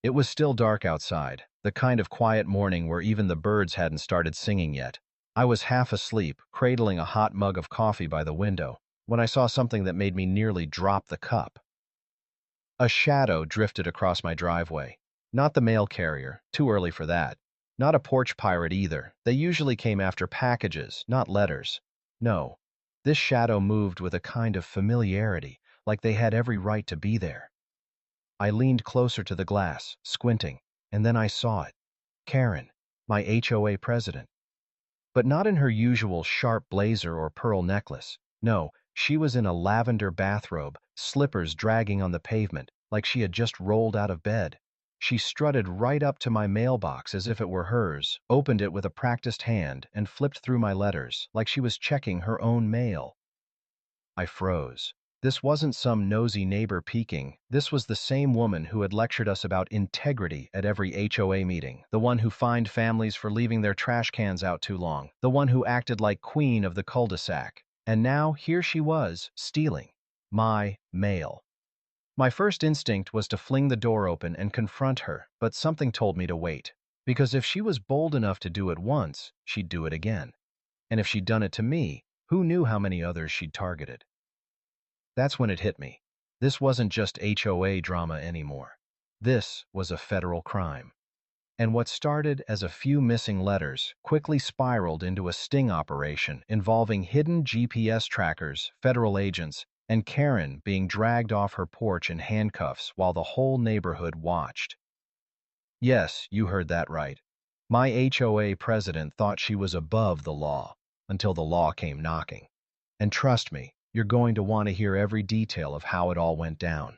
It was still dark outside, the kind of quiet morning where even the birds hadn't started singing yet. I was half asleep, cradling a hot mug of coffee by the window, when I saw something that made me nearly drop the cup. A shadow drifted across my driveway. Not the mail carrier, too early for that. Not a porch pirate either. They usually came after packages, not letters. No, this shadow moved with a kind of familiarity, like they had every right to be there. I leaned closer to the glass, squinting, and then I saw it. Karen, my HOA president. But not in her usual sharp blazer or pearl necklace. No, she was in a lavender bathrobe, slippers dragging on the pavement, like she had just rolled out of bed. She strutted right up to my mailbox as if it were hers, opened it with a practiced hand, and flipped through my letters, like she was checking her own mail. I froze. This wasn't some nosy neighbor peeking. This was the same woman who had lectured us about integrity at every HOA meeting, the one who fined families for leaving their trash cans out too long, the one who acted like queen of the cul-de-sac. And now here she was, stealing my mail. My first instinct was to fling the door open and confront her, but something told me to wait. Because if she was bold enough to do it once, she'd do it again. And if she'd done it to me, who knew how many others she'd targeted? That's when it hit me. This wasn't just HOA drama anymore. This was a federal crime. And what started as a few missing letters quickly spiraled into a sting operation involving hidden GPS trackers, federal agents, and Karen being dragged off her porch in handcuffs while the whole neighborhood watched. Yes, you heard that right. My HOA president thought she was above the law until the law came knocking. And trust me, you're going to want to hear every detail of how it all went down.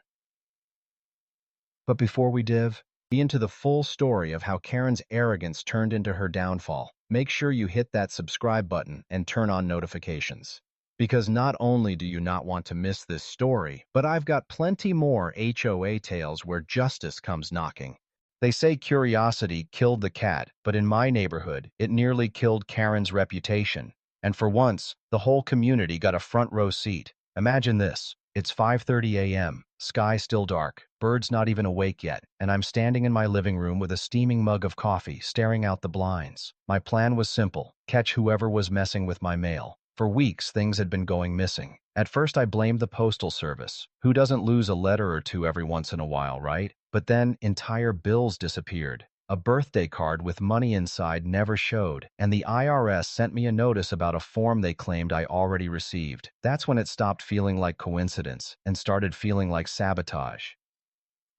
But before we dive into the full story of how Karen's arrogance turned into her downfall, make sure you hit that subscribe button and turn on notifications. Because not only do you not want to miss this story, but I've got plenty more HOA tales where justice comes knocking. They say curiosity killed the cat, but in my neighborhood, it nearly killed Karen's reputation. And for once, the whole community got a front row seat. Imagine this. It's 5:30 a.m., sky still dark, birds not even awake yet, and I'm standing in my living room with a steaming mug of coffee, staring out the blinds. My plan was simple: catch whoever was messing with my mail. For weeks, things had been going missing. At first, I blamed the Postal Service. Who doesn't lose a letter or two every once in a while, right? But then, entire bills disappeared. A birthday card with money inside never showed, and the IRS sent me a notice about a form they claimed I already received. That's when it stopped feeling like coincidence and started feeling like sabotage.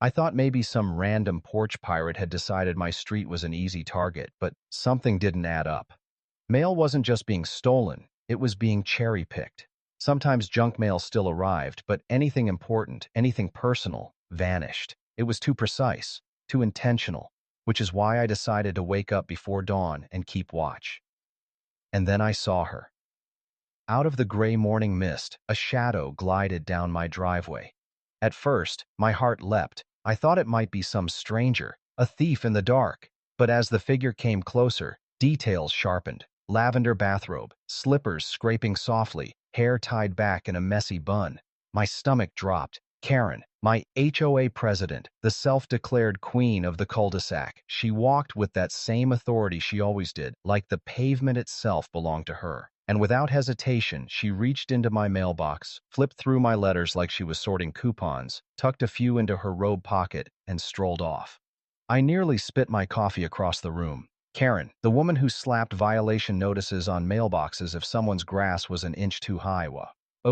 I thought maybe some random porch pirate had decided my street was an easy target, but something didn't add up. Mail wasn't just being stolen, it was being cherry-picked. Sometimes junk mail still arrived, but anything important, anything personal, vanished. It was too precise, too intentional, which is why I decided to wake up before dawn and keep watch. And then I saw her. Out of the gray morning mist, a shadow glided down my driveway. At first, my heart leapt. I thought it might be some stranger, a thief in the dark. But as the figure came closer, details sharpened. Lavender bathrobe, slippers scraping softly, hair tied back in a messy bun. My stomach dropped. Karen, my HOA president, the self-declared queen of the cul-de-sac. She walked with that same authority she always did, like the pavement itself belonged to her. And without hesitation, she reached into my mailbox, flipped through my letters like she was sorting coupons, tucked a few into her robe pocket, and strolled off. I nearly spit my coffee across the room. Karen, the woman who slapped violation notices on mailboxes if someone's grass was an inch too high,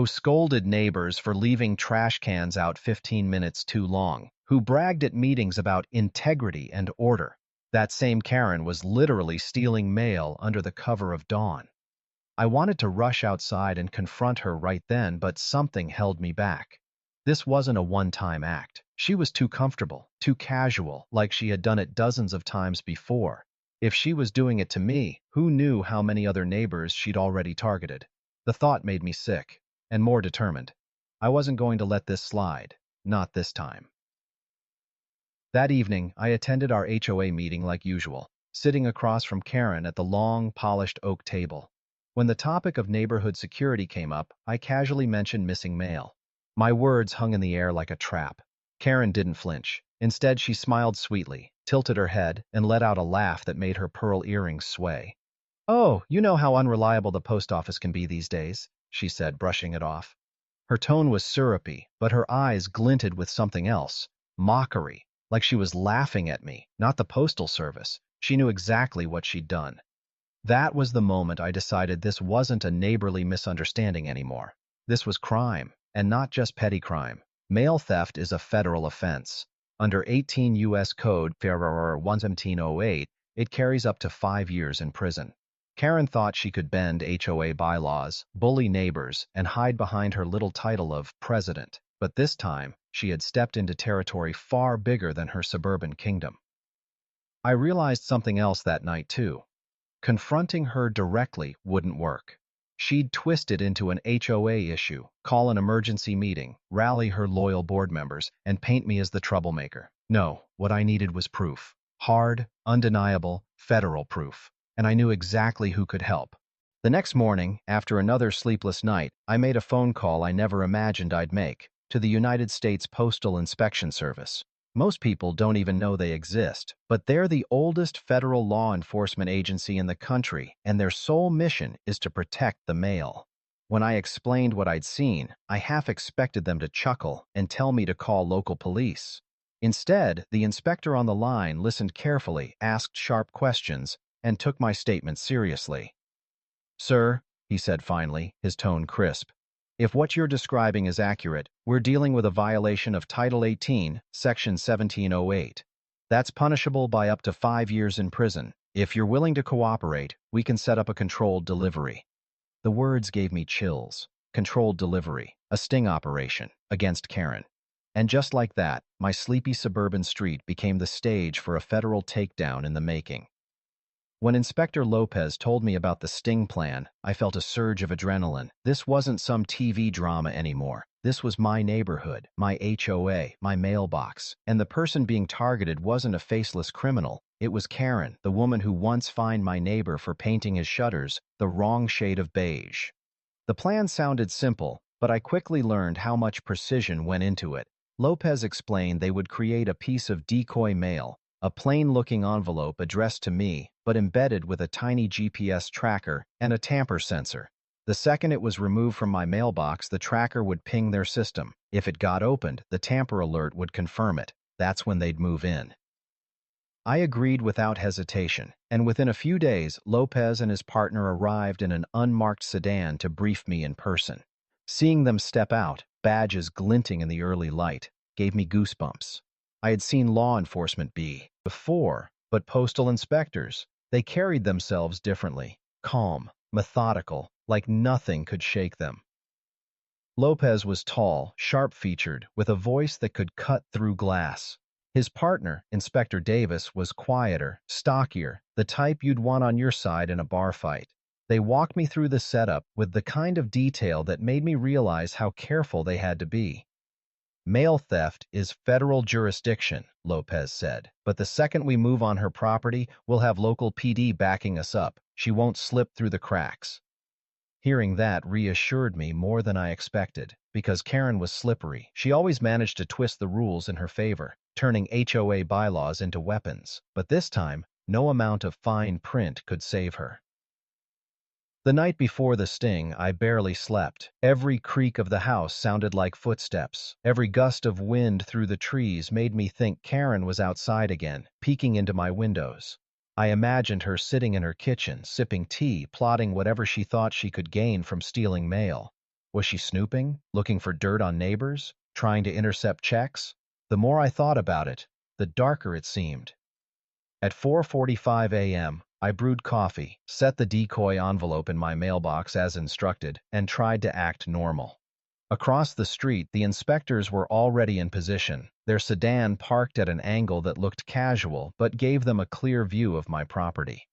scolded neighbors for leaving trash cans out 15 minutes too long, who bragged at meetings about integrity and order. That same Karen was literally stealing mail under the cover of dawn. I wanted to rush outside and confront her right then, but something held me back. This wasn't a one-time act. She was too comfortable, too casual, like she had done it dozens of times before. If she was doing it to me, who knew how many other neighbors she'd already targeted? The thought made me sick, and more determined. I wasn't going to let this slide. Not this time. That evening, I attended our HOA meeting like usual, sitting across from Karen at the long, polished oak table. When the topic of neighborhood security came up, I casually mentioned missing mail. My words hung in the air like a trap. Karen didn't flinch. Instead, she smiled sweetly, tilted her head, and let out a laugh that made her pearl earrings sway. "Oh, you know how unreliable the post office can be these days," she said, brushing it off. Her tone was syrupy, but her eyes glinted with something else, mockery, like she was laughing at me, not the postal service. She knew exactly what she'd done. That was the moment I decided this wasn't a neighborly misunderstanding anymore. This was crime, and not just petty crime. Mail theft is a federal offense. Under 18 U.S. Code Ferrer 1708, it carries up to 5 years in prison. Karen thought she could bend HOA bylaws, bully neighbors, and hide behind her little title of president. But this time, she had stepped into territory far bigger than her suburban kingdom. I realized something else that night, too. Confronting her directly wouldn't work. She'd twist it into an HOA issue, call an emergency meeting, rally her loyal board members, and paint me as the troublemaker. No, what I needed was proof. Hard, undeniable, federal proof. And I knew exactly who could help. The next morning, after another sleepless night, I made a phone call I never imagined I'd make, to the United States Postal Inspection Service. Most people don't even know they exist, but they're the oldest federal law enforcement agency in the country, and their sole mission is to protect the mail. When I explained what I'd seen, I half expected them to chuckle and tell me to call local police. Instead, the inspector on the line listened carefully, asked sharp questions, and took my statement seriously. "Sir," he said finally, his tone crisp, "if what you're describing is accurate, we're dealing with a violation of Title 18, Section 1708. That's punishable by up to 5 years in prison. If you're willing to cooperate, we can set up a controlled delivery." The words gave me chills. Controlled delivery, a sting operation, against Karen. And just like that, my sleepy suburban street became the stage for a federal takedown in the making. When Inspector Lopez told me about the sting plan, I felt a surge of adrenaline. This wasn't some TV drama anymore. This was my neighborhood, my HOA, my mailbox. And the person being targeted wasn't a faceless criminal. It was Karen, the woman who once fined my neighbor for painting his shutters the wrong shade of beige. The plan sounded simple, but I quickly learned how much precision went into it. Lopez explained they would create a piece of decoy mail, a plain-looking envelope addressed to me, but embedded with a tiny GPS tracker and a tamper sensor. The second it was removed from my mailbox, the tracker would ping their system. If it got opened, the tamper alert would confirm it. That's when they'd move in. I agreed without hesitation, and within a few days, Lopez and his partner arrived in an unmarked sedan to brief me in person. Seeing them step out, badges glinting in the early light, gave me goosebumps. I had seen law enforcement before, but postal inspectors, they carried themselves differently, calm, methodical, like nothing could shake them. Lopez was tall, sharp-featured, with a voice that could cut through glass. His partner, Inspector Davis, was quieter, stockier, the type you'd want on your side in a bar fight. They walked me through the setup with the kind of detail that made me realize how careful they had to be. "Mail theft is federal jurisdiction," Lopez said, "but the second we move on her property, we'll have local PD backing us up. She won't slip through the cracks." Hearing that reassured me more than I expected, because Karen was slippery. She always managed to twist the rules in her favor, turning HOA bylaws into weapons. But this time, no amount of fine print could save her. The night before the sting, I barely slept. Every creak of the house sounded like footsteps. Every gust of wind through the trees made me think Karen was outside again, peeking into my windows. I imagined her sitting in her kitchen, sipping tea, plotting whatever she thought she could gain from stealing mail. Was she snooping, looking for dirt on neighbors, trying to intercept checks? The more I thought about it, the darker it seemed. At 4:45 a.m., I brewed coffee, set the decoy envelope in my mailbox as instructed, and tried to act normal. Across the street, the inspectors were already in position, their sedan parked at an angle that looked casual but gave them a clear view of my property.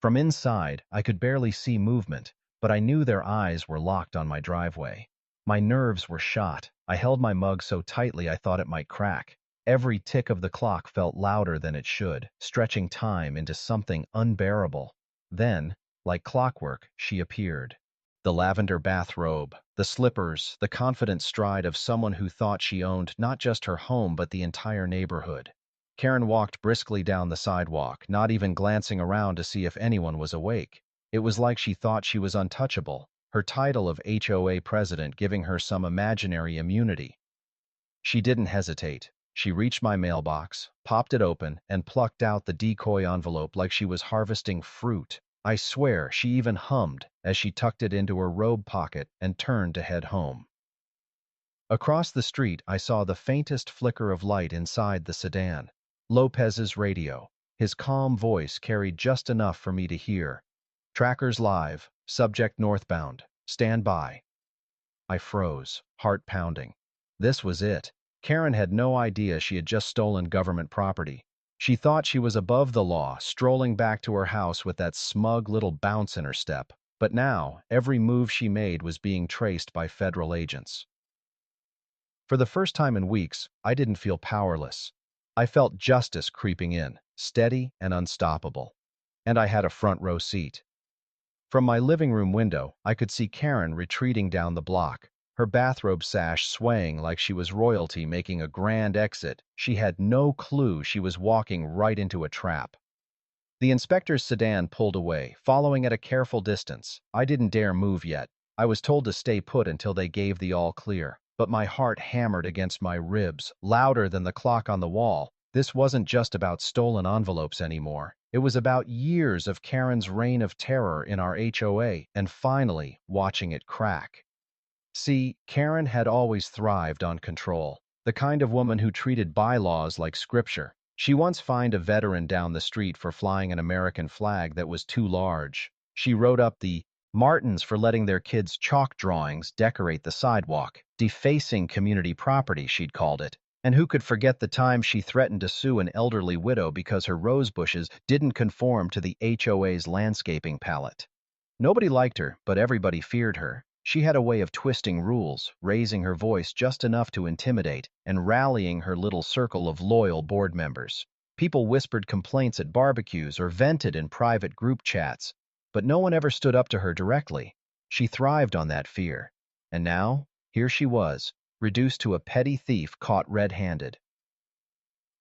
From inside, I could barely see movement, but I knew their eyes were locked on my driveway. My nerves were shot. I held my mug so tightly I thought it might crack. Every tick of the clock felt louder than it should, stretching time into something unbearable. Then, like clockwork, she appeared. The lavender bathrobe, the slippers, the confident stride of someone who thought she owned not just her home but the entire neighborhood. Karen walked briskly down the sidewalk, not even glancing around to see if anyone was awake. It was like she thought she was untouchable, her title of HOA president giving her some imaginary immunity. She didn't hesitate. She reached my mailbox, popped it open, and plucked out the decoy envelope like she was harvesting fruit. I swear she even hummed as she tucked it into her robe pocket and turned to head home. Across the street, I saw the faintest flicker of light inside the sedan. Lopez's radio. His calm voice carried just enough for me to hear. Trackers live. Subject northbound. Stand by. I froze, heart pounding. This was it. Karen had no idea she had just stolen government property. She thought she was above the law, strolling back to her house with that smug little bounce in her step. But now, every move she made was being traced by federal agents. For the first time in weeks, I didn't feel powerless. I felt justice creeping in, steady and unstoppable. And I had a front row seat. From my living room window, I could see Karen retreating down the block, her bathrobe sash swaying like she was royalty making a grand exit. She had no clue she was walking right into a trap. The inspector's sedan pulled away, following at a careful distance. I didn't dare move yet. I was told to stay put until they gave the all clear. But my heart hammered against my ribs, louder than the clock on the wall. This wasn't just about stolen envelopes anymore. It was about years of Karen's reign of terror in our HOA and finally watching it crack. See, Karen had always thrived on control, the kind of woman who treated bylaws like scripture. She once fined a veteran down the street for flying an American flag that was too large. She wrote up the Martins for letting their kids' chalk drawings decorate the sidewalk, defacing community property, she'd called it. And who could forget the time she threatened to sue an elderly widow because her rose bushes didn't conform to the HOA's landscaping palette? Nobody liked her, but everybody feared her. She had a way of twisting rules, raising her voice just enough to intimidate, and rallying her little circle of loyal board members. People whispered complaints at barbecues or vented in private group chats, but no one ever stood up to her directly. She thrived on that fear. And now, here she was, reduced to a petty thief caught red-handed.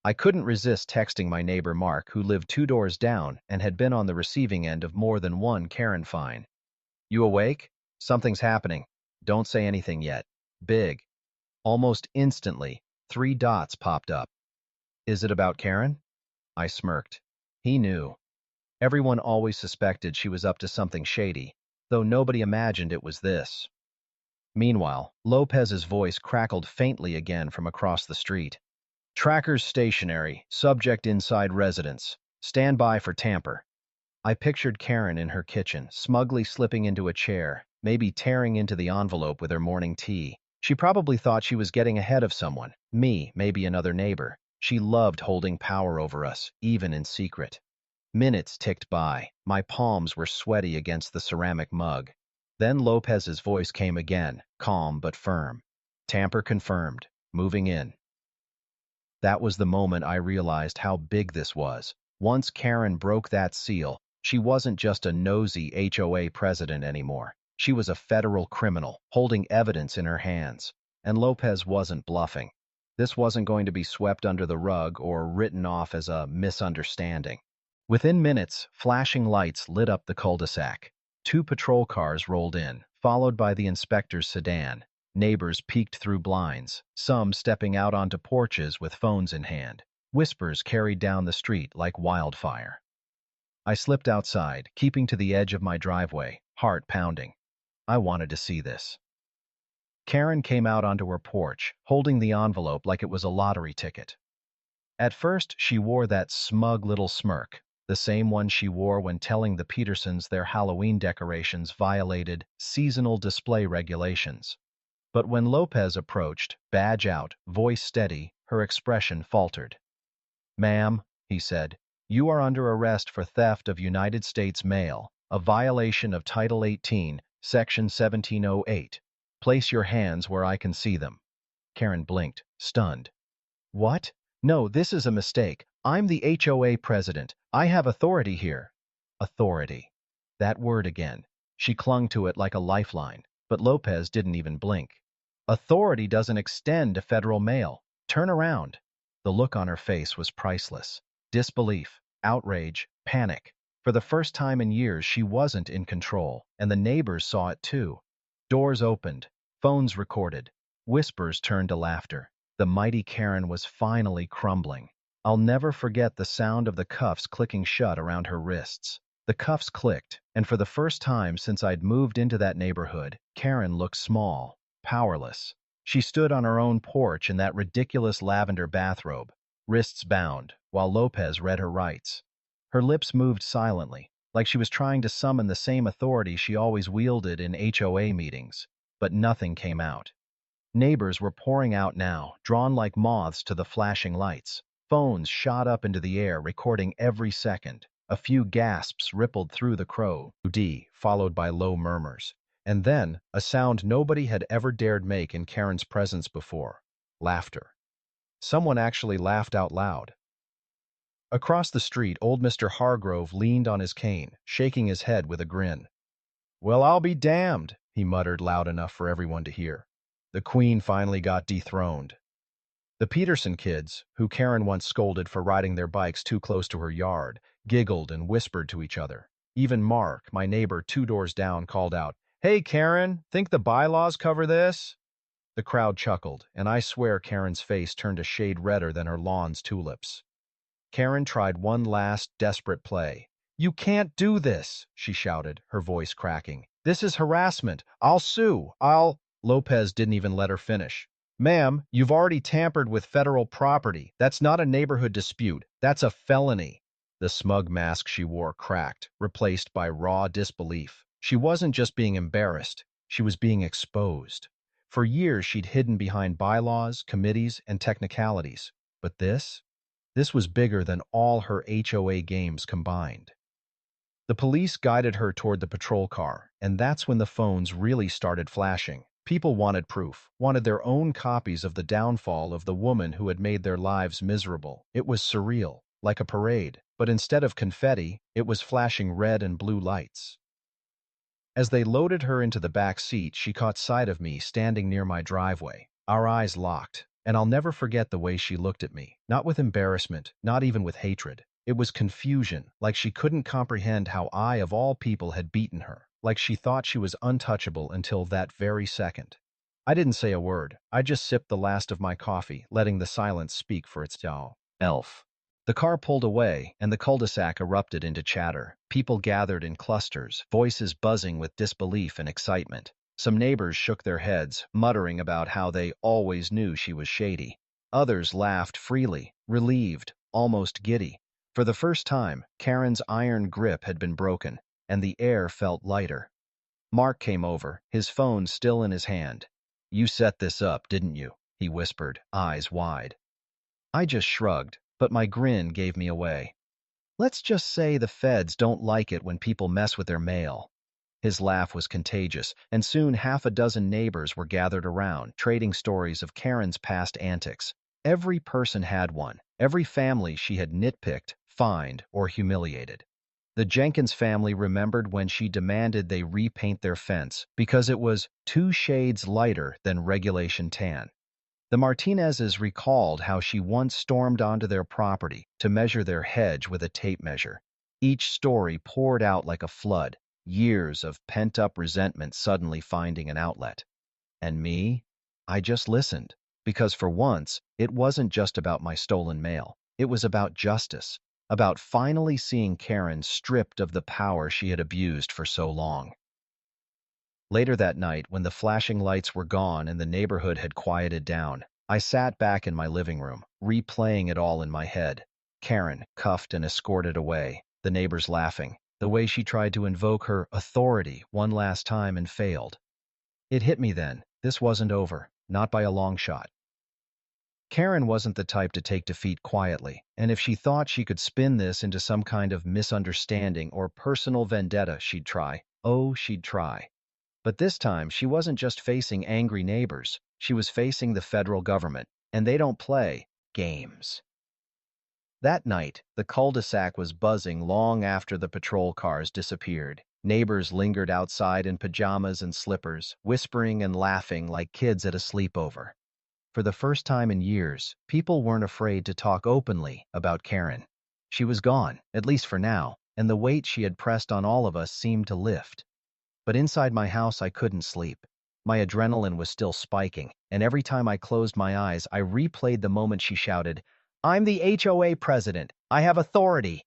I couldn't resist texting my neighbor Mark, who lived 2 doors down and had been on the receiving end of more than one Karen fine. "You awake? Something's happening. Don't say anything yet. Big." Almost instantly, 3 dots popped up. "Is it about Karen?" I smirked. He knew. Everyone always suspected she was up to something shady, though nobody imagined it was this. Meanwhile, Lopez's voice crackled faintly again from across the street. "Trackers stationary. Subject inside residence. Stand by for tamper." I pictured Karen in her kitchen, smugly slipping into a chair, maybe tearing into the envelope with her morning tea. She probably thought she was getting ahead of someone, me, maybe another neighbor. She loved holding power over us, even in secret. Minutes ticked by. My palms were sweaty against the ceramic mug. Then Lopez's voice came again, calm but firm. "Tamper confirmed. Moving in." That was the moment I realized how big this was. Once Karen broke that seal, she wasn't just a nosy HOA president anymore. She was a federal criminal, holding evidence in her hands. And Lopez wasn't bluffing. This wasn't going to be swept under the rug or written off as a misunderstanding. Within minutes, flashing lights lit up the cul-de-sac. 2 patrol cars rolled in, followed by the inspector's sedan. Neighbors peeked through blinds, some stepping out onto porches with phones in hand. Whispers carried down the street like wildfire. I slipped outside, keeping to the edge of my driveway, heart pounding. I wanted to see this. Karen came out onto her porch, holding the envelope like it was a lottery ticket. At first, she wore that smug little smirk, the same one she wore when telling the Petersons their Halloween decorations violated seasonal display regulations. But when Lopez approached, badge out, voice steady, her expression faltered. "Ma'am," he said, "you are under arrest for theft of United States mail, a violation of Title 18, Section 1708. Place your hands where I can see them." Karen blinked, stunned. "What? No, this is a mistake. I'm the HOA president. I have authority here." Authority. That word again. She clung to it like a lifeline, but Lopez didn't even blink. Authority doesn't extend to federal mail. Turn around. The look on her face was priceless. Disbelief, outrage, panic. For the first time in years, she wasn't in control, and the neighbors saw it too. Doors opened, phones recorded, whispers turned to laughter. The mighty Karen was finally crumbling. I'll never forget the sound of the cuffs clicking shut around her wrists. The cuffs clicked, and for the first time since I'd moved into that neighborhood, Karen looked small, powerless. She stood on her own porch in that ridiculous lavender bathrobe, wrists bound, while Lopez read her rights. Her lips moved silently, like she was trying to summon the same authority she always wielded in HOA meetings, but nothing came out. Neighbors were pouring out now, drawn like moths to the flashing lights. Phones shot up into the air, recording every second. A few gasps rippled through the crow, followed by low murmurs. And then, a sound nobody had ever dared make in Karen's presence before. Laughter. Someone actually laughed out loud. Across the street, old Mr. Hargrove leaned on his cane, shaking his head with a grin. "Well, I'll be damned," he muttered loud enough for everyone to hear. The Queen finally got dethroned. The Peterson kids, who Karen once scolded for riding their bikes too close to her yard, giggled and whispered to each other. Even Mark, my neighbor 2 doors down, called out, "Hey, Karen, think the bylaws cover this?" The crowd chuckled, and I swear Karen's face turned a shade redder than her lawn's tulips. Karen tried one last desperate play. "You can't do this," she shouted, her voice cracking. "This is harassment. I'll sue. Lopez didn't even let her finish. "Ma'am, you've already tampered with federal property. That's not a neighborhood dispute. That's a felony." The smug mask she wore cracked, replaced by raw disbelief. She wasn't just being embarrassed. She was being exposed. For years, she'd hidden behind bylaws, committees, and technicalities. But this was bigger than all her HOA games combined. The police guided her toward the patrol car, and that's when the phones really started flashing. People wanted proof, wanted their own copies of the downfall of the woman who had made their lives miserable. It was surreal, like a parade, but instead of confetti, it was flashing red and blue lights. As they loaded her into the back seat, she caught sight of me standing near my driveway. Our eyes locked, and I'll never forget the way she looked at me. Not with embarrassment, not even with hatred. It was confusion, like she couldn't comprehend how I, of all people, had beaten her, like she thought she was untouchable until that very second. I didn't say a word. I just sipped the last of my coffee, letting the silence speak for itself. Elf. The car pulled away, and the cul-de-sac erupted into chatter. People gathered in clusters, voices buzzing with disbelief and excitement. Some neighbors shook their heads, muttering about how they always knew she was shady. Others laughed freely, relieved, almost giddy. For the first time, Karen's iron grip had been broken, and the air felt lighter. Mark came over, his phone still in his hand. "You set this up, didn't you?" he whispered, eyes wide. I just shrugged, but my grin gave me away. "Let's just say the feds don't like it when people mess with their mail." His laugh was contagious, and soon half a dozen neighbors were gathered around, trading stories of Karen's past antics. Every person had one, every family she had nitpicked, fined, or humiliated. The Jenkins family remembered when she demanded they repaint their fence because it was 2 shades lighter than regulation tan. The Martinezes recalled how she once stormed onto their property to measure their hedge with a tape measure. Each story poured out like a flood, years of pent-up resentment suddenly finding an outlet. And me? I just listened, because for once, it wasn't just about my stolen mail. It was about justice, about finally seeing Karen stripped of the power she had abused for so long. Later that night, when the flashing lights were gone and the neighborhood had quieted down, I sat back in my living room, replaying it all in my head. Karen, cuffed and escorted away, the neighbors laughing, the way she tried to invoke her authority one last time and failed. It hit me then. This wasn't over, not by a long shot. Karen wasn't the type to take defeat quietly, and if she thought she could spin this into some kind of misunderstanding or personal vendetta, she'd try. Oh, she'd try. But this time, she wasn't just facing angry neighbors. She was facing the federal government, and they don't play games. That night, the cul-de-sac was buzzing long after the patrol cars disappeared. Neighbors lingered outside in pajamas and slippers, whispering and laughing like kids at a sleepover. For the first time in years, people weren't afraid to talk openly about Karen. She was gone, at least for now, and the weight she had pressed on all of us seemed to lift. But inside my house, I couldn't sleep. My adrenaline was still spiking, and every time I closed my eyes, I replayed the moment she shouted, "I'm the HOA president. I have authority."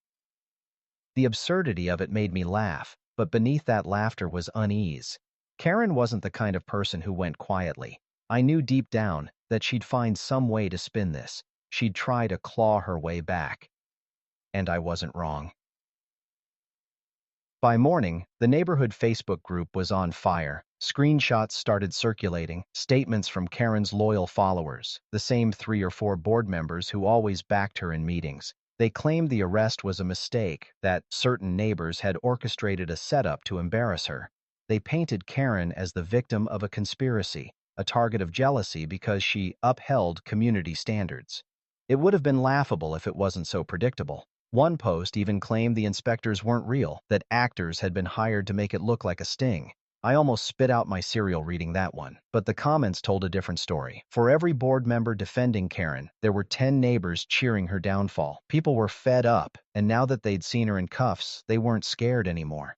The absurdity of it made me laugh, but beneath that laughter was unease. Karen wasn't the kind of person who went quietly. I knew deep down that she'd find some way to spin this. She'd try to claw her way back. And I wasn't wrong. By morning, the neighborhood Facebook group was on fire. Screenshots started circulating, statements from Karen's loyal followers, the same 3 or 4 board members who always backed her in meetings. They claimed the arrest was a mistake, that certain neighbors had orchestrated a setup to embarrass her. They painted Karen as the victim of a conspiracy, a target of jealousy because she upheld community standards. It would have been laughable if it wasn't so predictable. One post even claimed the inspectors weren't real, that actors had been hired to make it look like a sting. I almost spit out my cereal reading that one, but the comments told a different story. For every board member defending Karen, there were 10 neighbors cheering her downfall. People were fed up, and now that they'd seen her in cuffs, they weren't scared anymore.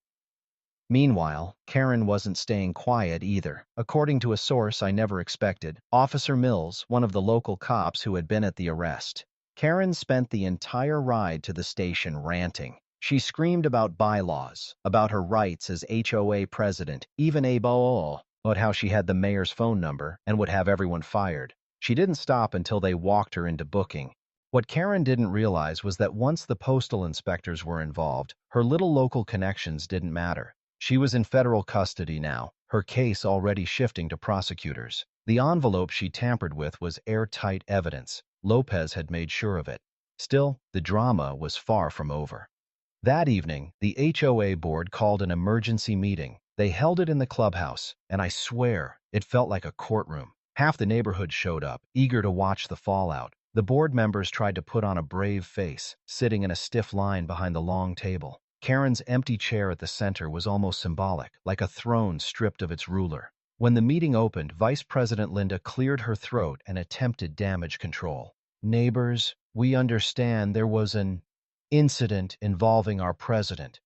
Meanwhile, Karen wasn't staying quiet either. According to a source I never expected, Officer Mills, one of the local cops who had been at the arrest. Karen spent the entire ride to the station ranting. She screamed about bylaws, about her rights as HOA president, even about how she had the mayor's phone number and would have everyone fired. She didn't stop until they walked her into booking. What Karen didn't realize was that once the postal inspectors were involved, her little local connections didn't matter. She was in federal custody now, her case already shifting to prosecutors. The envelope she tampered with was airtight evidence. Lopez had made sure of it. Still, the drama was far from over. That evening, the HOA board called an emergency meeting. They held it in the clubhouse, and I swear, it felt like a courtroom. Half the neighborhood showed up, eager to watch the fallout. The board members tried to put on a brave face, sitting in a stiff line behind the long table. Karen's empty chair at the center was almost symbolic, like a throne stripped of its ruler. When the meeting opened, Vice President Linda cleared her throat and attempted damage control. "Neighbors, we understand there was an incident involving our president.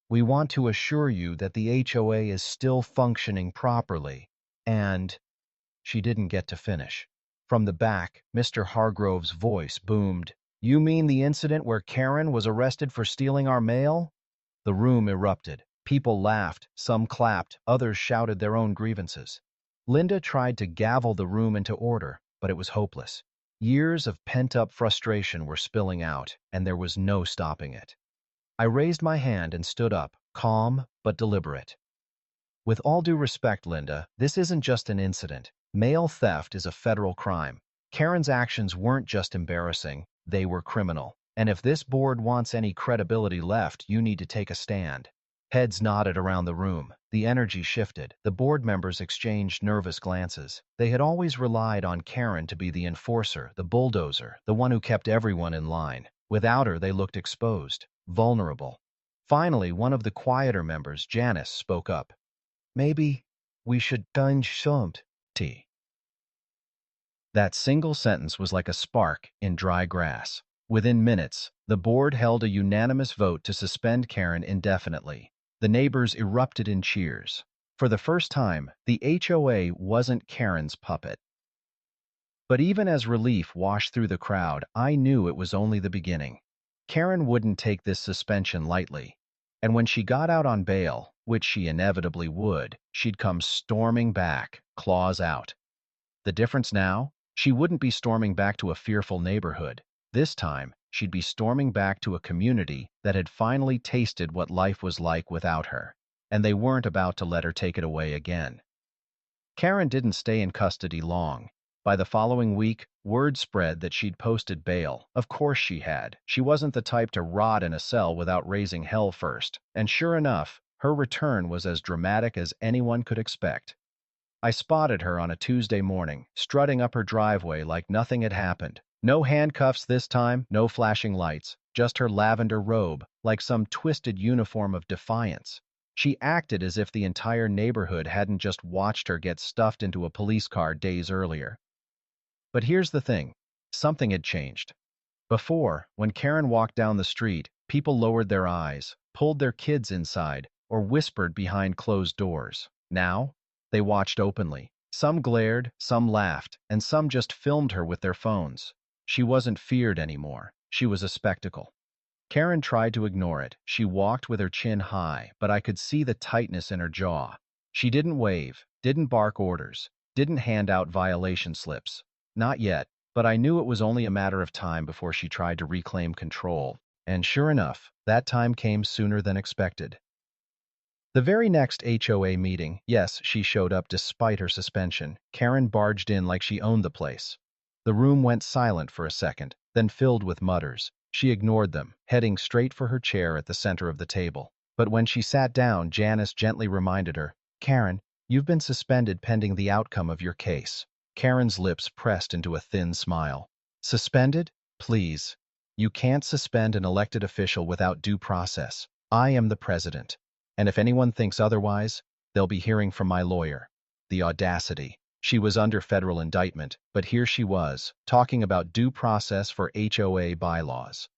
We want to assure you that the HOA is still functioning properly, and—" She didn't get to finish. From the back, Mr. Hargrove's voice boomed, "You mean the incident where Karen was arrested for stealing our mail?" The room erupted. People laughed, some clapped, others shouted their own grievances. Linda tried to gavel the room into order, but it was hopeless. Years of pent-up frustration were spilling out, and there was no stopping it. I raised my hand and stood up, calm but deliberate. "With all due respect, Linda, this isn't just an incident. Mail theft is a federal crime. Karen's actions weren't just embarrassing, they were criminal. And if this board wants any credibility left, you need to take a stand." Heads nodded around the room. The energy shifted. The board members exchanged nervous glances. They had always relied on Karen to be the enforcer, the bulldozer, the one who kept everyone in line. Without her, they looked exposed, vulnerable. Finally, one of the quieter members, Janice, spoke up. "Maybe we should change something." That single sentence was like a spark in dry grass. Within minutes, the board held a unanimous vote to suspend Karen indefinitely. The neighbors erupted in cheers. For the first time, the HOA wasn't Karen's puppet. But even as relief washed through the crowd, I knew it was only the beginning. Karen wouldn't take this suspension lightly. And when she got out on bail, which she inevitably would, she'd come storming back, claws out. The difference now? She wouldn't be storming back to a fearful neighborhood. This time, she'd be storming back to a community that had finally tasted what life was like without her, and they weren't about to let her take it away again. Karen didn't stay in custody long. By the following week, word spread that she'd posted bail. Of course she had. She wasn't the type to rot in a cell without raising hell first. And sure enough, her return was as dramatic as anyone could expect. I spotted her on a Tuesday morning, strutting up her driveway like nothing had happened. No handcuffs this time, no flashing lights, just her lavender robe, like some twisted uniform of defiance. She acted as if the entire neighborhood hadn't just watched her get stuffed into a police car days earlier. But here's the thing. Something had changed. Before, when Karen walked down the street, people lowered their eyes, pulled their kids inside, or whispered behind closed doors. Now, they watched openly. Some glared, some laughed, and some just filmed her with their phones. She wasn't feared anymore. She was a spectacle. Karen tried to ignore it. She walked with her chin high, but I could see the tightness in her jaw. She didn't wave, didn't bark orders, didn't hand out violation slips. Not yet, but I knew it was only a matter of time before she tried to reclaim control. And sure enough, that time came sooner than expected. The very next HOA meeting, yes, she showed up despite her suspension. Karen barged in like she owned the place. The room went silent for a second, then filled with mutters. She ignored them, heading straight for her chair at the center of the table. But when she sat down, Janice gently reminded her, "Karen, you've been suspended pending the outcome of your case." Karen's lips pressed into a thin smile. "Suspended? Please. You can't suspend an elected official without due process. I am the president. And if anyone thinks otherwise, they'll be hearing from my lawyer." The audacity. She was under federal indictment, but here she was, talking about due process for HOA bylaws.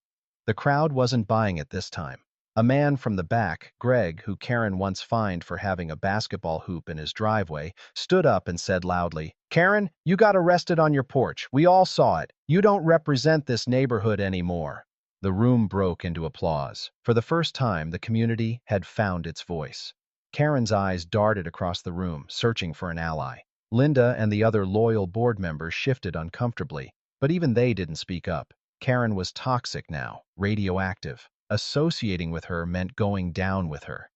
The crowd wasn't buying it this time. A man from the back, Greg, who Karen once fined for having a basketball hoop in his driveway, stood up and said loudly, "Karen, you got arrested on your porch. We all saw it. You don't represent this neighborhood anymore." The room broke into applause. For the first time, the community had found its voice. Karen's eyes darted across the room, searching for an ally. Linda and the other loyal board members shifted uncomfortably, but even they didn't speak up. Karen was toxic now, radioactive. Associating with her meant going down with her.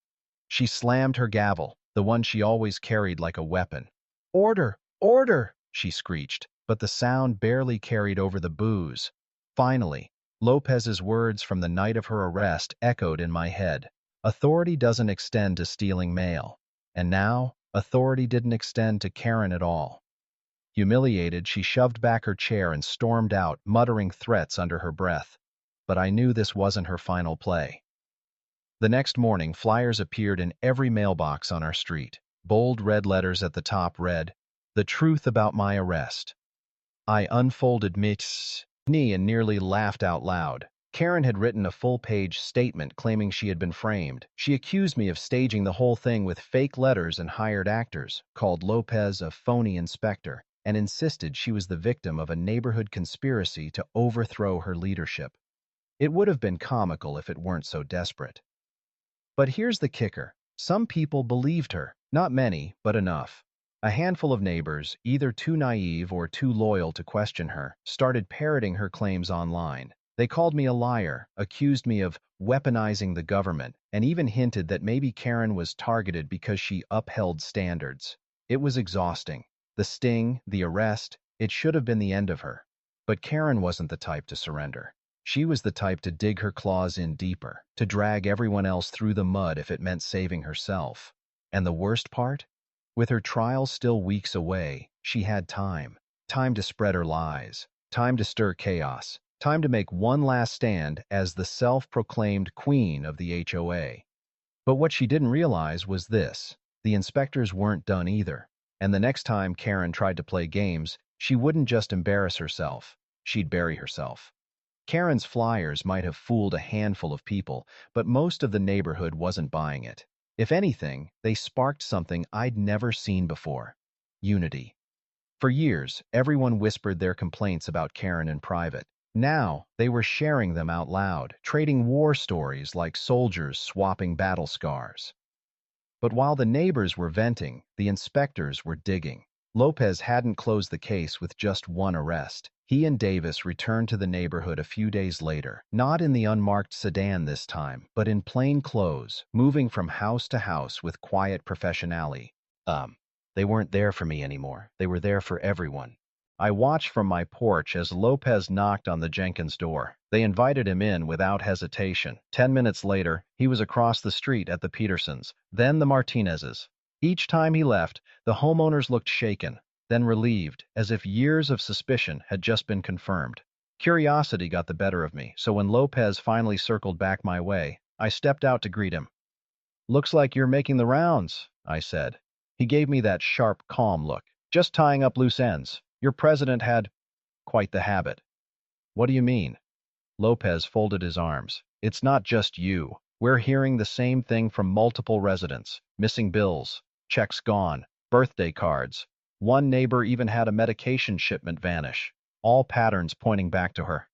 She slammed her gavel, the one she always carried like a weapon. "Order! Order!" she screeched, but the sound barely carried over the boos. Finally, Lopez's words from the night of her arrest echoed in my head. Authority doesn't extend to stealing mail. And now, authority didn't extend to Karen at all. Humiliated, she shoved back her chair and stormed out, muttering threats under her breath. But I knew this wasn't her final play. The next morning, flyers appeared in every mailbox on our street. Bold red letters at the top read, "The truth about my arrest." I unfolded my knee and nearly laughed out loud. Karen had written a full-page statement claiming she had been framed. She accused me of staging the whole thing with fake letters and hired actors, called Lopez a phony inspector, and insisted she was the victim of a neighborhood conspiracy to overthrow her leadership. It would have been comical if it weren't so desperate. But here's the kicker. Some people believed her. Not many, but enough. A handful of neighbors, either too naive or too loyal to question her, started parroting her claims online. They called me a liar, accused me of weaponizing the government, and even hinted that maybe Karen was targeted because she upheld standards. It was exhausting. The sting, the arrest, it should have been the end of her. But Karen wasn't the type to surrender. She was the type to dig her claws in deeper, to drag everyone else through the mud if it meant saving herself. And the worst part? With her trial still weeks away, she had time. Time to spread her lies. Time to stir chaos. Time to make one last stand as the self-proclaimed queen of the HOA. But what she didn't realize was this. The inspectors weren't done either. And the next time Karen tried to play games, she wouldn't just embarrass herself. She'd bury herself. Karen's flyers might have fooled a handful of people, but most of the neighborhood wasn't buying it. If anything, they sparked something I'd never seen before. Unity. For years, everyone whispered their complaints about Karen in private. Now, they were sharing them out loud, trading war stories like soldiers swapping battle scars. But while the neighbors were venting, the inspectors were digging. Lopez hadn't closed the case with just one arrest. He and Davis returned to the neighborhood a few days later, not in the unmarked sedan this time, but in plain clothes, moving from house to house with quiet professionality. They weren't there for me anymore. They were there for everyone. I watched from my porch as Lopez knocked on the Jenkins door. They invited him in without hesitation. 10 minutes later, he was across the street at the Petersons, then the Martinezes. Each time he left, the homeowners looked shaken, then relieved, as if years of suspicion had just been confirmed. Curiosity got the better of me, so when Lopez finally circled back my way, I stepped out to greet him. Looks like you're making the rounds, I said. He gave me that sharp, calm look. Just tying up loose ends. Your president had quite the habit. What do you mean? Lopez folded his arms. It's not just you. We're hearing the same thing from multiple residents. Missing bills, checks gone, birthday cards. One neighbor even had a medication shipment vanish. All patterns pointing back to her.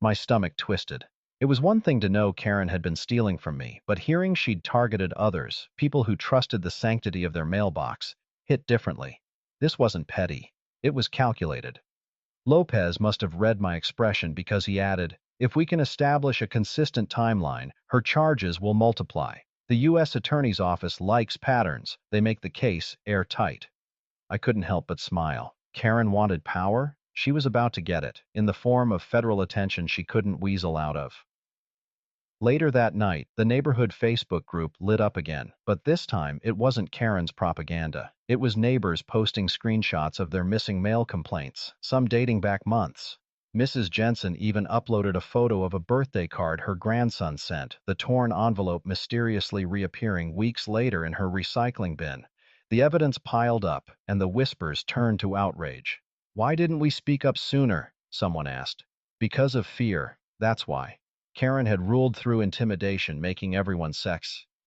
My stomach twisted. It was one thing to know Karen had been stealing from me, but hearing she'd targeted others, people who trusted the sanctity of their mailbox, hit differently. This wasn't petty. It was calculated. Lopez must have read my expression because he added, if we can establish a consistent timeline, her charges will multiply. The U.S. Attorney's Office likes patterns. They make the case airtight. I couldn't help but smile. Karen wanted power. She was about to get it, in the form of federal attention she couldn't weasel out of. Later that night, the neighborhood Facebook group lit up again, but this time it wasn't Karen's propaganda. It was neighbors posting screenshots of their missing mail complaints, some dating back months. Mrs. Jensen even uploaded a photo of a birthday card her grandson sent, the torn envelope mysteriously reappearing weeks later in her recycling bin. The evidence piled up, and the whispers turned to outrage. Why didn't we speak up sooner? Someone asked. Because of fear, that's why. Karen had ruled through intimidation, making everyone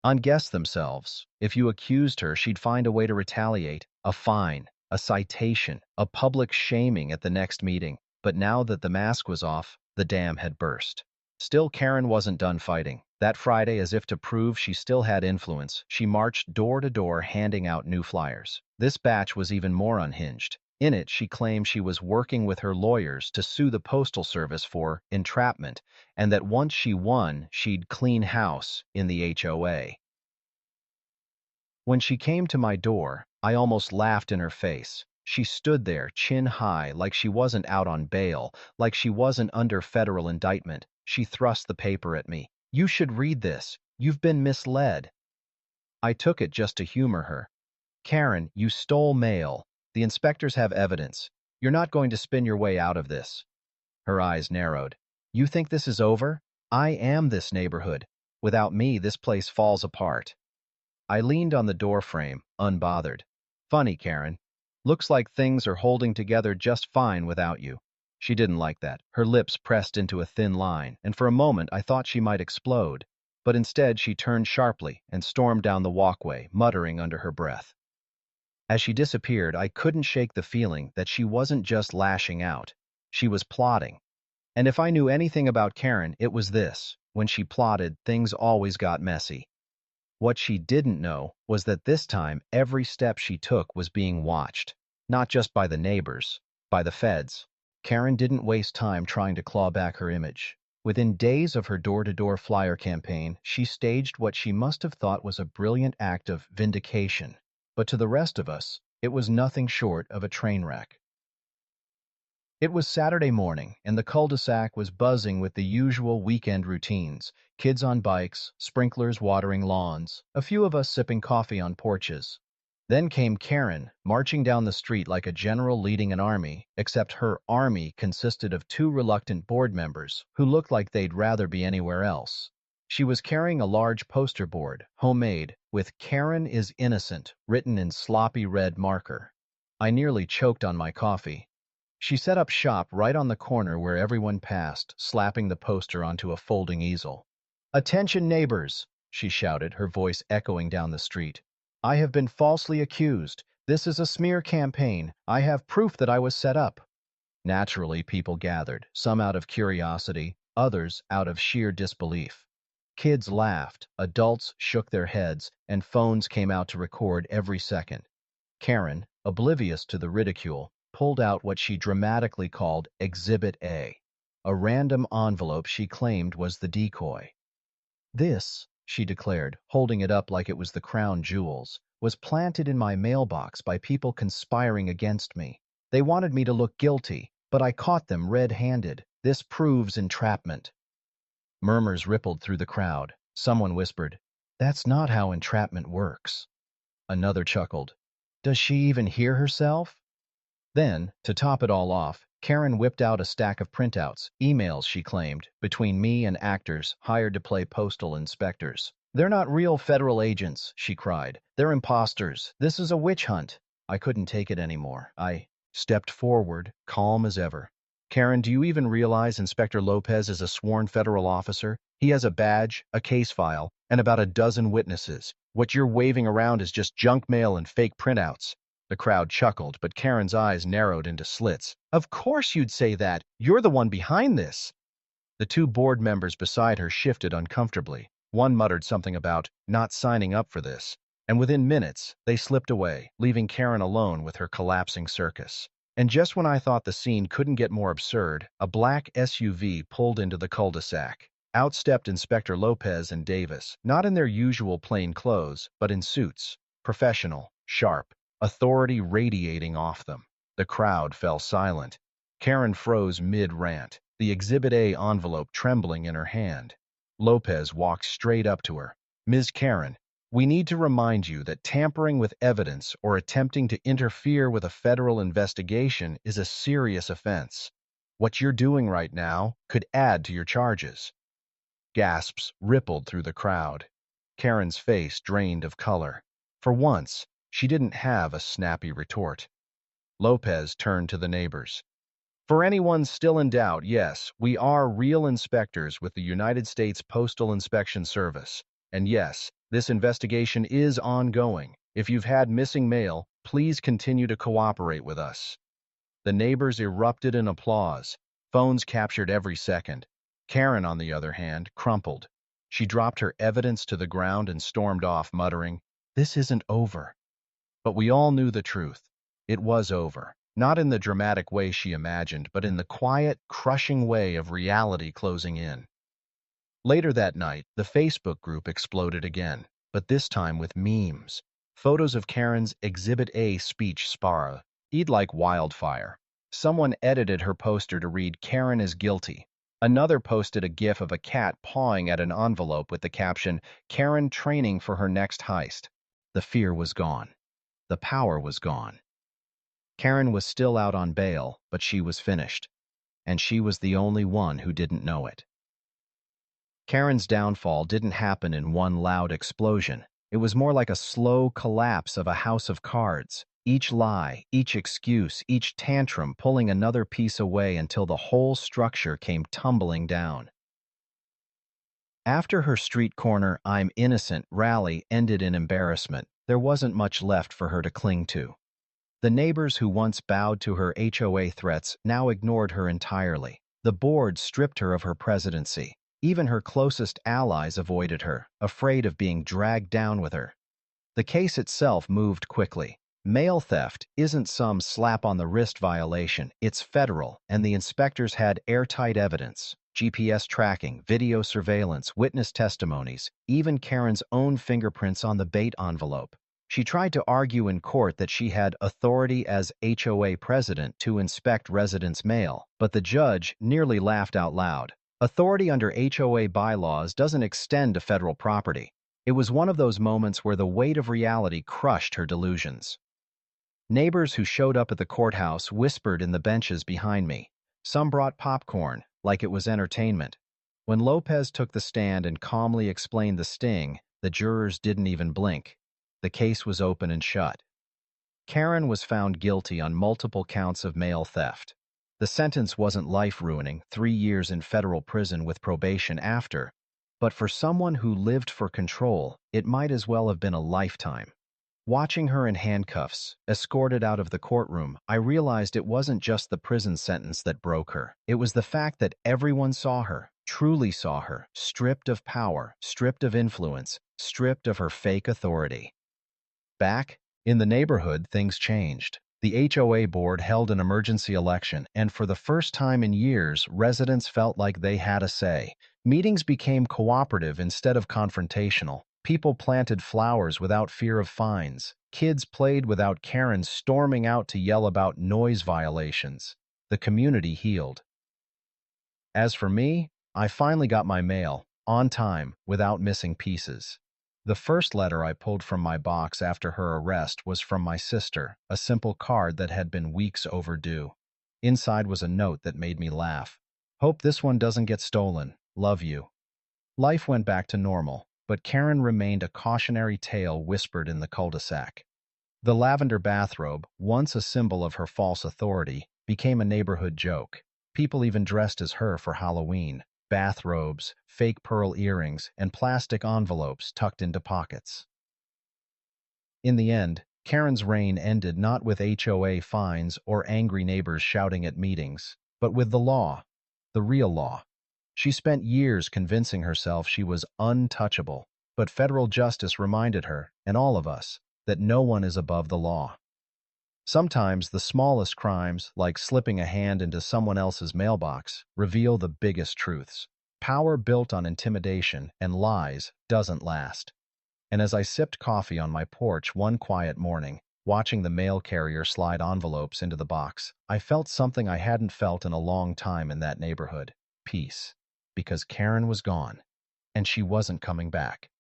unguess themselves. If you accused her, she'd find a way to retaliate. A fine, a citation, a public shaming at the next meeting. But now that the mask was off, the dam had burst. Still, Karen wasn't done fighting. That Friday, as if to prove she still had influence, she marched door to door handing out new flyers. This batch was even more unhinged. In it, she claimed she was working with her lawyers to sue the Postal Service for entrapment, and that once she won, she'd clean house in the HOA. When she came to my door, I almost laughed in her face. She stood there, chin high, like she wasn't out on bail, like she wasn't under federal indictment. She thrust the paper at me. You should read this. You've been misled. I took it just to humor her. Karen, you stole mail. The inspectors have evidence. You're not going to spin your way out of this. Her eyes narrowed. You think this is over? I am this neighborhood. Without me, this place falls apart. I leaned on the doorframe, unbothered. Funny, Karen. Looks like things are holding together just fine without you. She didn't like that. Her lips pressed into a thin line, and for a moment I thought she might explode. But instead she turned sharply and stormed down the walkway, muttering under her breath. As she disappeared, I couldn't shake the feeling that she wasn't just lashing out. She was plotting. And if I knew anything about Karen, it was this. When she plotted, things always got messy. What she didn't know was that this time, every step she took was being watched. Not just by the neighbors, by the feds. Karen didn't waste time trying to claw back her image. Within days of her door-to-door flyer campaign, she staged what she must have thought was a brilliant act of vindication. But to the rest of us, it was nothing short of a train wreck. It was Saturday morning, and the cul-de-sac was buzzing with the usual weekend routines. Kids on bikes, sprinklers watering lawns, a few of us sipping coffee on porches. Then came Karen, marching down the street like a general leading an army, except her army consisted of two reluctant board members who looked like they'd rather be anywhere else. She was carrying a large poster board, homemade, with "Karen is innocent" written in sloppy red marker. I nearly choked on my coffee. She set up shop right on the corner where everyone passed, slapping the poster onto a folding easel. "Attention neighbors," she shouted, her voice echoing down the street. "I have been falsely accused. This is a smear campaign. I have proof that I was set up." Naturally, people gathered, some out of curiosity, others out of sheer disbelief. Kids laughed, adults shook their heads, and phones came out to record every second. Karen, oblivious to the ridicule, pulled out what she dramatically called Exhibit A, a random envelope she claimed was the decoy. "This," she declared, holding it up like it was the crown jewels, "was planted in my mailbox by people conspiring against me. They wanted me to look guilty, but I caught them red-handed. This proves entrapment." Murmurs rippled through the crowd. Someone whispered, "That's not how entrapment works." Another chuckled, "Does she even hear herself?" Then, to top it all off, Karen whipped out a stack of printouts, emails she claimed, between me and actors hired to play postal inspectors. "They're not real federal agents," she cried. "They're imposters. This is a witch hunt." I couldn't take it anymore. I stepped forward, calm as ever. "Karen, do you even realize Inspector Lopez is a sworn federal officer? He has a badge, a case file, and about a dozen witnesses. What you're waving around is just junk mail and fake printouts." The crowd chuckled, but Karen's eyes narrowed into slits. "Of course you'd say that. You're the one behind this." The two board members beside her shifted uncomfortably. One muttered something about not signing up for this, and within minutes, they slipped away, leaving Karen alone with her collapsing circus. And just when I thought the scene couldn't get more absurd, a black SUV pulled into the cul-de-sac. Out stepped Inspector Lopez and Davis, not in their usual plain clothes, but in suits. Professional, sharp, authority radiating off them. The crowd fell silent. Karen froze mid-rant, the Exhibit A envelope trembling in her hand. Lopez walked straight up to her. "Ms. Karen, we need to remind you that tampering with evidence or attempting to interfere with a federal investigation is a serious offense. What you're doing right now could add to your charges." Gasps rippled through the crowd. Karen's face drained of color. For once, she didn't have a snappy retort. Lopez turned to the neighbors. "For anyone still in doubt, yes, we are real inspectors with the United States Postal Inspection Service. And yes, this investigation is ongoing. If you've had missing mail, please continue to cooperate with us." The neighbors erupted in applause. Phones captured every second. Karen, on the other hand, crumpled. She dropped her evidence to the ground and stormed off, muttering, "This isn't over." But we all knew the truth. It was over. Not in the dramatic way she imagined, but in the quiet, crushing way of reality closing in. Later that night, the Facebook group exploded again, but this time with memes. Photos of Karen's Exhibit A speech sparrowed like wildfire. Someone edited her poster to read, "Karen is guilty." Another posted a gif of a cat pawing at an envelope with the caption, "Karen training for her next heist." The fear was gone. The power was gone. Karen was still out on bail, but she was finished. And she was the only one who didn't know it. Karen's downfall didn't happen in one loud explosion. It was more like a slow collapse of a house of cards. Each lie, each excuse, each tantrum pulling another piece away until the whole structure came tumbling down. After her street corner "I'm innocent" rally ended in embarrassment, there wasn't much left for her to cling to. The neighbors who once bowed to her HOA threats now ignored her entirely. The board stripped her of her presidency. Even her closest allies avoided her, afraid of being dragged down with her. The case itself moved quickly. Mail theft isn't some slap-on-the-wrist violation. It's federal, and the inspectors had airtight evidence. GPS tracking, video surveillance, witness testimonies, even Karen's own fingerprints on the bait envelope. She tried to argue in court that she had authority as HOA president to inspect residents' mail, but the judge nearly laughed out loud. Authority under HOA bylaws doesn't extend to federal property. It was one of those moments where the weight of reality crushed her delusions. Neighbors who showed up at the courthouse whispered in the benches behind me. Some brought popcorn, like it was entertainment. When Lopez took the stand and calmly explained the sting, the jurors didn't even blink. The case was open and shut. Karen was found guilty on multiple counts of mail theft. The sentence wasn't life-ruining, 3 years in federal prison with probation after, but for someone who lived for control, it might as well have been a lifetime. Watching her in handcuffs, escorted out of the courtroom, I realized it wasn't just the prison sentence that broke her. It was the fact that everyone saw her, truly saw her, stripped of power, stripped of influence, stripped of her fake authority. Back in the neighborhood, things changed. The HOA board held an emergency election, and for the first time in years, residents felt like they had a say. Meetings became cooperative instead of confrontational. People planted flowers without fear of fines. Kids played without Karen storming out to yell about noise violations. The community healed. As for me, I finally got my mail, on time, without missing pieces. The first letter I pulled from my box after her arrest was from my sister, a simple card that had been weeks overdue. Inside was a note that made me laugh. "Hope this one doesn't get stolen. Love you." Life went back to normal. but Karen remained a cautionary tale whispered in the cul-de-sac. The lavender bathrobe, once a symbol of her false authority, became a neighborhood joke. People even dressed as her for Halloween. Bathrobes, fake pearl earrings, and plastic envelopes tucked into pockets. In the end, Karen's reign ended not with HOA fines or angry neighbors shouting at meetings, but with the law, the real law. She spent years convincing herself she was untouchable, but federal justice reminded her, and all of us, that no one is above the law. Sometimes the smallest crimes, like slipping a hand into someone else's mailbox, reveal the biggest truths. Power built on intimidation and lies doesn't last. And as I sipped coffee on my porch one quiet morning, watching the mail carrier slide envelopes into the box, I felt something I hadn't felt in a long time in that neighborhood: peace. Because Karen was gone, and she wasn't coming back.